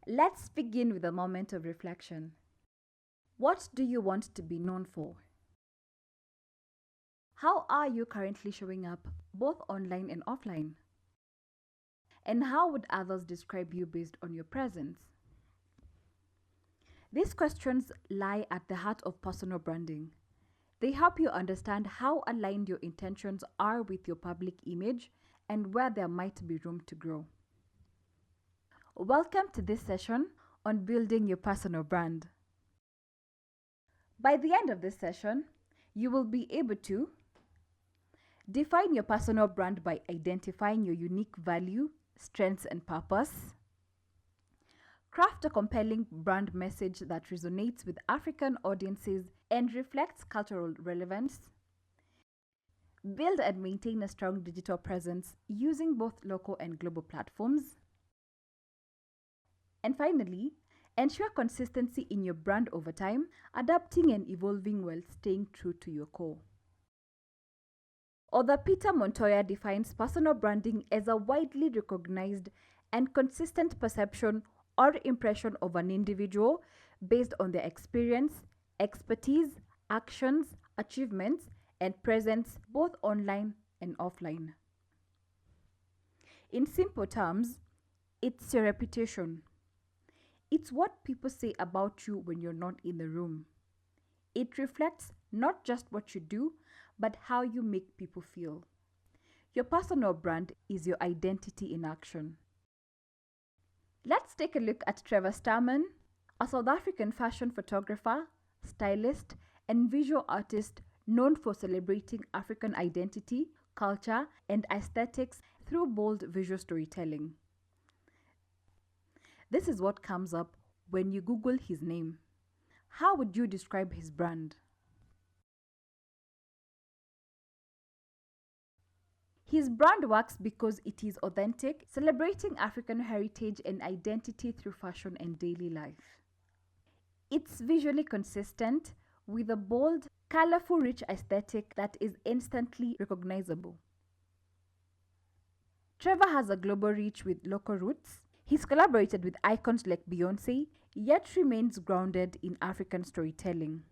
Let's begin with a moment of reflection. What do you want to be known for? How are you currently showing up, both online and offline? And how would others describe you based on your presence? These questions lie at the heart of personal branding. They help you understand how aligned your intentions are with your public image and where there might be room to grow. Welcome to this session on building your personal brand. By the end of this session, you will be able to define your personal brand by identifying your unique value, strengths, and purpose. Craft a compelling brand message that resonates with African audiences and reflects cultural relevance. Build and maintain a strong digital presence using both local and global platforms. And finally, ensure consistency in your brand over time, adapting and evolving while staying true to your core. Author Peter Montoya defines personal branding as a widely recognized and consistent perception or impression of an individual based on their experience, expertise, actions, achievements, and presence both online and offline. In simple terms, it's your reputation. It's what people say about you when you're not in the room. It reflects not just what you do, but how you make people feel. Your personal brand is your identity in action. Let's take a look at Trevor Starman, a South African fashion photographer, stylist, and visual artist known for celebrating African identity, culture, and aesthetics through bold visual storytelling. This is what comes up when you Google his name. How would you describe his brand? His brand works because it is authentic, celebrating African heritage and identity through fashion and daily life. It's visually consistent with a bold, colorful, rich aesthetic that is instantly recognizable. Trevor has a global reach with local roots. He's collaborated with icons like Beyoncé, yet remains grounded in African storytelling.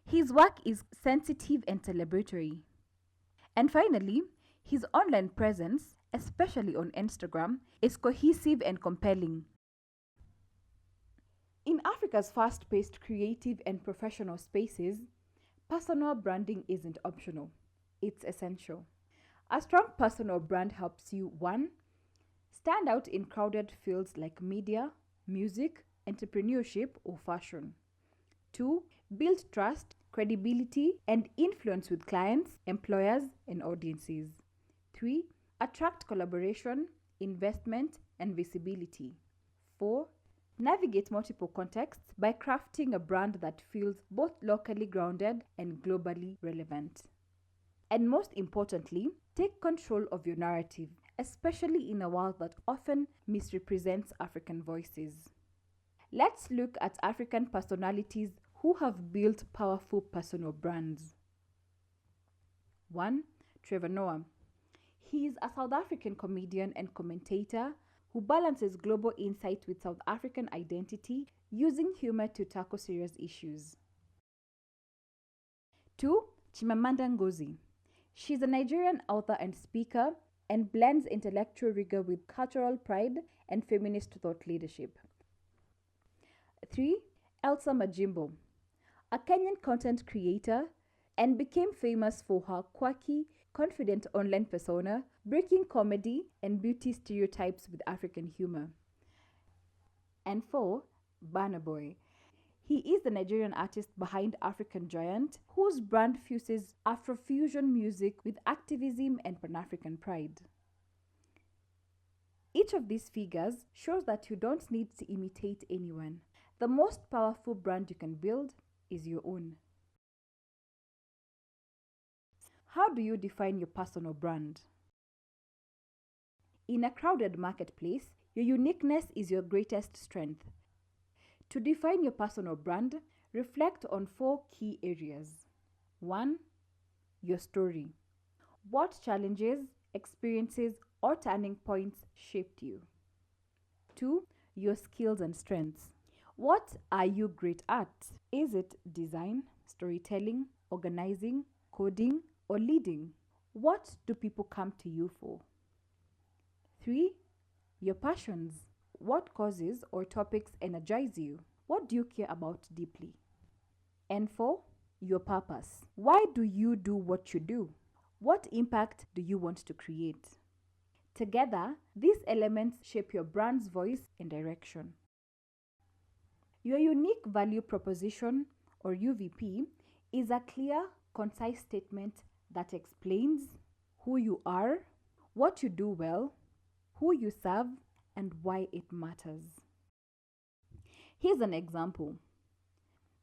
His work is sensitive and celebratory. And finally, his online presence, especially on Instagram, is cohesive and compelling. In Africa's fast-paced creative and professional spaces, personal branding isn't optional. It's essential. A strong personal brand helps you 1. Stand out in crowded fields like media, music, entrepreneurship, or fashion. 2. Build trust, credibility, and influence with clients, employers, and audiences. 3. Attract collaboration, investment, and visibility. 4. Navigate multiple contexts by crafting a brand that feels both locally grounded and globally relevant. And most importantly, take control of your narrative, especially in a world that often misrepresents African voices. Let's look at African personalities who have built powerful personal brands. 1. Trevor Noah. He is a South African comedian and commentator who balances global insight with South African identity, using humor to tackle serious issues. 2. Chimamanda Ngozi. She's a Nigerian author and speaker and blends intellectual rigor with cultural pride and feminist thought leadership. 3. Elsa Majimbo, a Kenyan content creator and became famous for her quirky, confident online persona, breaking comedy and beauty stereotypes with African humor. And 4. Burna Boy. He is the Nigerian artist behind African Giant, whose brand fuses Afrofusion music with activism and Pan-African pride. Each of these figures shows that you don't need to imitate anyone. The most powerful brand you can build is your own. How do you define your personal brand? In a crowded marketplace, your uniqueness is your greatest strength. To define your personal brand, reflect on 4 key areas. 1. Your story. What challenges, experiences, or turning points shaped you? 2. Your skills and strengths. What are you great at? Is it design, storytelling, organizing, coding, or leading? What do people come to you for? 3. Your passions. What causes or topics energize you? What do you care about deeply? And 4. Your purpose. Why do you do what you do? What impact do you want to create? Together, these elements shape your brand's voice and direction. Your unique value proposition, or UVP, is a clear, concise statement that explains who you are, what you do well, who you serve, and why it matters. Here's an example.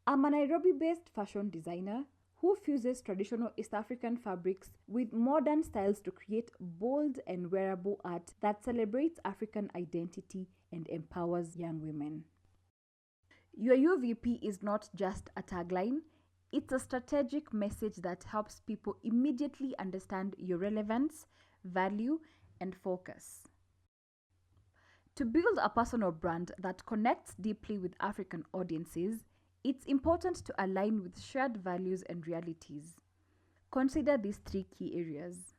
I'm a Nairobi-based fashion designer who fuses traditional East African fabrics with modern styles to create bold and wearable art that celebrates African identity and empowers young women. Your UVP is not just a tagline, it's a strategic message that helps people immediately understand your relevance, value, and focus. To build a personal brand that connects deeply with African audiences, it's important to align with shared values and realities. Consider these 3 key areas.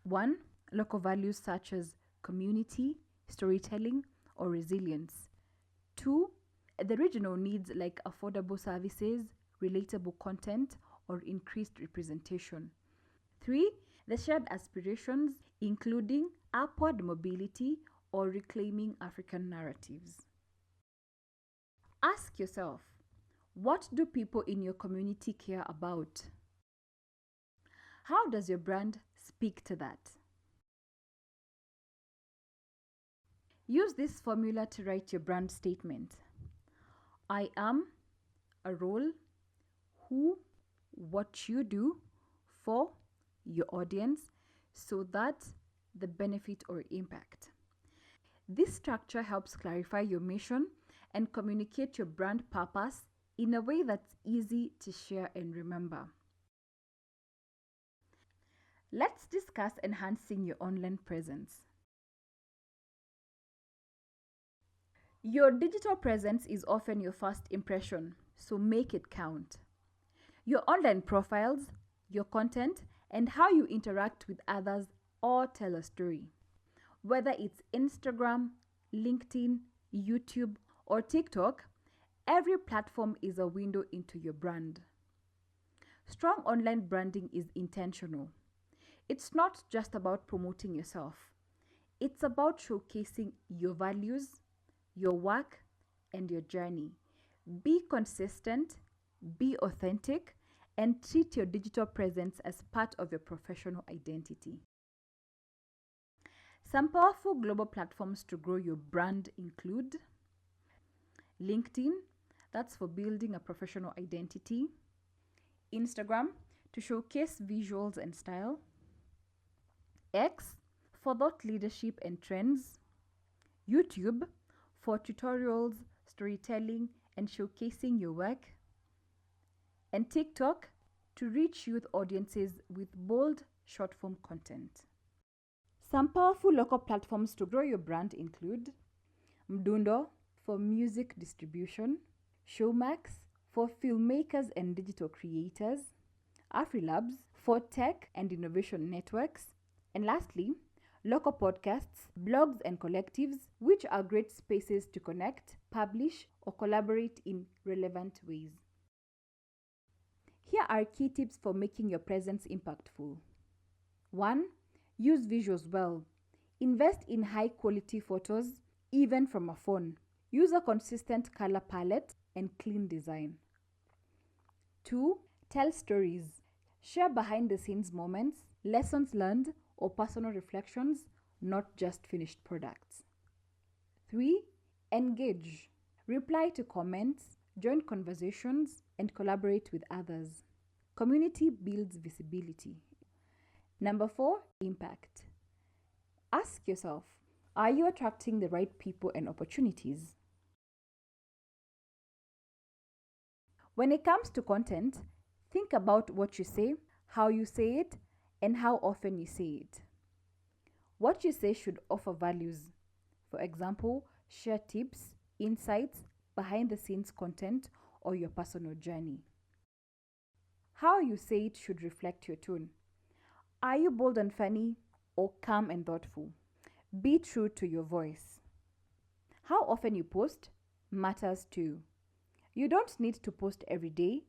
1. Local values such as community, storytelling, or resilience. 2. The regional needs like affordable services, relatable content, or increased representation. 3. The shared aspirations, including upward mobility or reclaiming African narratives. Ask yourself, what do people in your community care about? How does your brand speak to that? Use this formula to write your brand statement. I am a role, who, what you do for your audience so that the benefit or impact. This structure helps clarify your mission and communicate your brand purpose in a way that's easy to share and remember. Let's discuss enhancing your online presence. Your digital presence is often your first impression, so make it count. Your online profiles, your content, and how you interact with others all tell a story. Whether it's Instagram, LinkedIn, YouTube, or TikTok, every platform is a window into your brand. Strong online branding is intentional. It's not just about promoting yourself. It's about showcasing your values, your work, and your journey. Be consistent, be authentic, and treat your digital presence as part of your professional identity. Some powerful global platforms to grow your brand include LinkedIn, that's for building a professional identity. Instagram, to showcase visuals and style. X, for thought leadership and trends. YouTube, for tutorials, storytelling, and showcasing your work. And TikTok, to reach youth audiences with bold, short-form content. Some powerful local platforms to grow your brand include Mdundo, for music distribution, Showmax, for filmmakers and digital creators, AfriLabs, for tech and innovation networks, and lastly, local podcasts, blogs, and collectives, which are great spaces to connect, publish, or collaborate in relevant ways. Here are key tips for making your presence impactful. 1. Use visuals well. Invest in high-quality photos, even from a phone. Use a consistent color palette and clean design. 2. Tell stories. Share behind-the-scenes moments, lessons learned, or personal reflections, not just finished products. 3. Engage. Reply to comments, join conversations, and collaborate with others. Community builds visibility. Number 4, impact. Ask yourself, are you attracting the right people and opportunities? When it comes to content, think about what you say, how you say it, and how often you say it. What you say should offer values, For example, share tips, insights, behind the scenes content, or your personal journey. How you say it should reflect your tone. Are you bold and funny or calm and thoughtful? Be true to your voice. How often you post matters too. You don't need to post every day,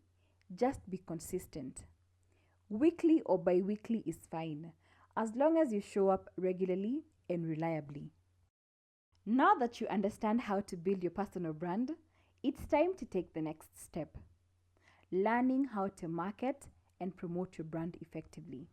just be consistent. Weekly or bi weekly is fine, as long as you show up regularly and reliably. Now that you understand how to build your personal brand, it's time to take the next step: learning how to market and promote your brand effectively.